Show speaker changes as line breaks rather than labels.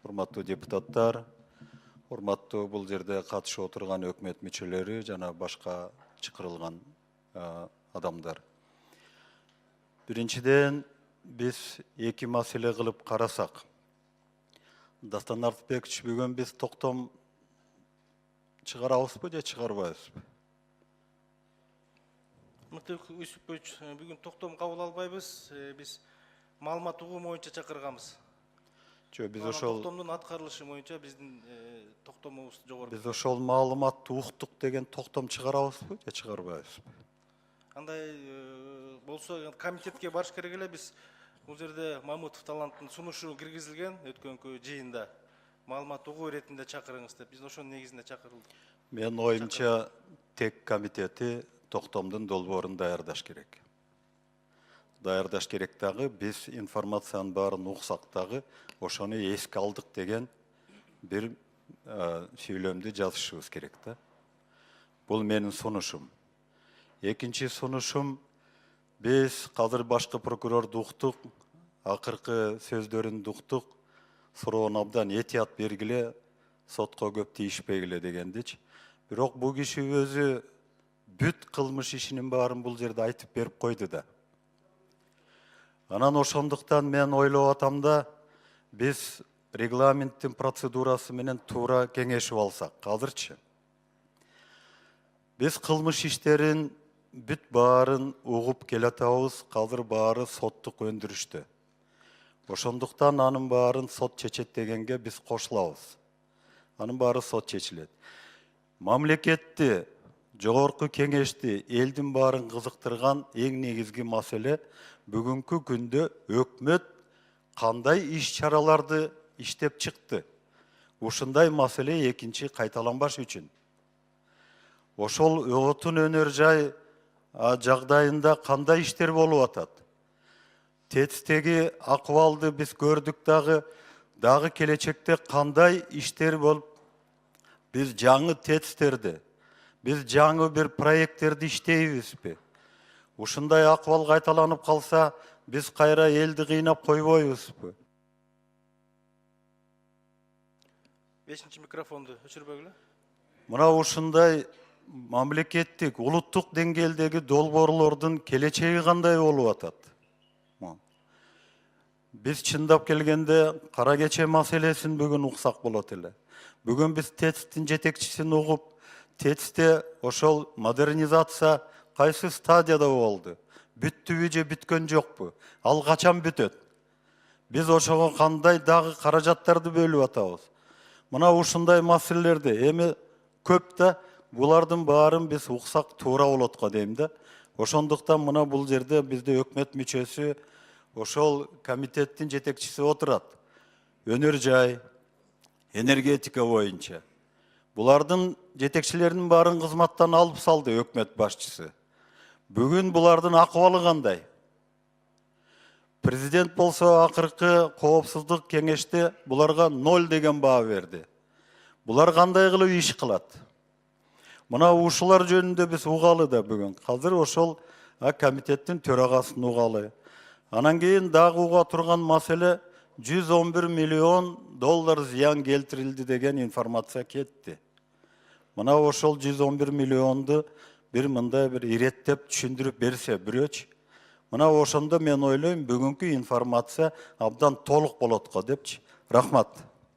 урматтуу депутаттар, урматтуу бул жерде катышып отурган өкмөт мүчөлөрү жана башка чакырылган адамдар. Биринчиден, биз эки маселе кылып карасак, Дастан Артбекович, бүгүн биз токтом чыгарабызбы же чыгарбайбызбы?
Үсүпович, бүгүн токтом кабыл албайбыз. Биз маалымат угуу боюнча чакырганбыз.
Биз ошол
токтомдун аткарылышы боюнча биздин токтомубуз жогору.
Биз ошол маалыматты уктук деген токтом чыгарабызбы же чыгарбайбызбы?
Андай болсо комитетке барыш керек эле. Биз бул жерде Мамытов таланттын сунушу киргизилген өткөнкү жыйында. Маалымат угуу иретинде чакырыңыз деп. Биз ошонун негизинде чакырылдык.
Мен оюмча тек комитети токтомдун долбоорун даярдаш керек. Даярдаш керек дагы, биз информациянын баарын уксак дагы ошону эске алдык деген бир сүйлөмдү жазышыбыз керек да. Бул менин сунушум. Экинчи сунушум, биз казыр башкы прокурорду уктук, акыркы сөздөрүн уктук, суроону абдан этият бергиле, сотко көп тийишпегиле дегендичи. Бирок бул киши өзү бүт кылмыш ишинин баарын бул жерде айтып берип койду да. Анан ошондуктан мен ойлоп атам да, биз регламенттин процедурасы менен туура кеңешип алсак, азырчы. Биз кылмыш иштерин бүт баарын угуп келатабыз, казыр баары соттук өндүрүштө. Ошондуктан анын баарын сот чечет дегенге биз кошулабыз. Анын баары сот чечилет. Мамлекетти, жогорку кеңешти, элдин баарын кызыктырган эң негизги маселе бүгүнкү күндө өкмөт кандай иш-чараларды иштеп чыкты. Ушундай маселе экинчи кайталанбаш үчүн. Ошол Отун өнөр жай жагдайында кандай иштер болуп атат? ТЭЦ-теги акыбалды биз көрдүк дагы келечекте кандай иштер болуп, биз жаңы ТЭЦ-терди, биз жаңы бир проекттерди иштейбизби? Ушундай акыбал кайталанып калса, биз кайра элди кыйнап койбойбузбу?
5-чи микрофонду өчүрбөгүлө.
Мына ушундай мамлекеттик, улуттук деңгээлдеги долбоорлордун келечеги кандай болуп атат? Биз чындап келгенде кара кече маселесин бүгүн уксак болот эле. Бүгүн биз ТЭЦ-тин жетекчисин угуп, ТЭЦ-те ошол модернизация кайсы стадияда болду? Бүттүбү же бүткөн жокпу? Ал качан бүтөт? Биз ошого кандай дагы каражаттарды бөлүп атабыз? Мына ушундай маселелерди эми көп да, булардын баарын биз уксак туура болот го дейм да. Ошондуктан мына бул жерде бизде өкмөт мүчөсү, ошол комитеттин жетекчиси отурат. Өнөр жай, энергетика боюнча. Булардын жетекчилеринин баарын кызматтан алып салды өкмөт башчысы. Бүгүн булардын акыбалы кандай? Президент болсо акыркы коопсуздук кеңеште буларга 0 деген баа берди. Булар кандай кылып иш кылат? Мына ушулар жөнүндө биз угалы да бүгүн. Казыр ошол комитеттин төрагасын угалы. Анан кийин дагы уга турган маселе $111 миллион зыян келтирилди деген информация кетти. Мына ошол 111 миллионду бир мындай бир иреттеп түшүндүрүп берсе бирөөчү. Мына ошондо мен ойлойм бүгүнкү информация абдан толук болот го депчи. Рахмат.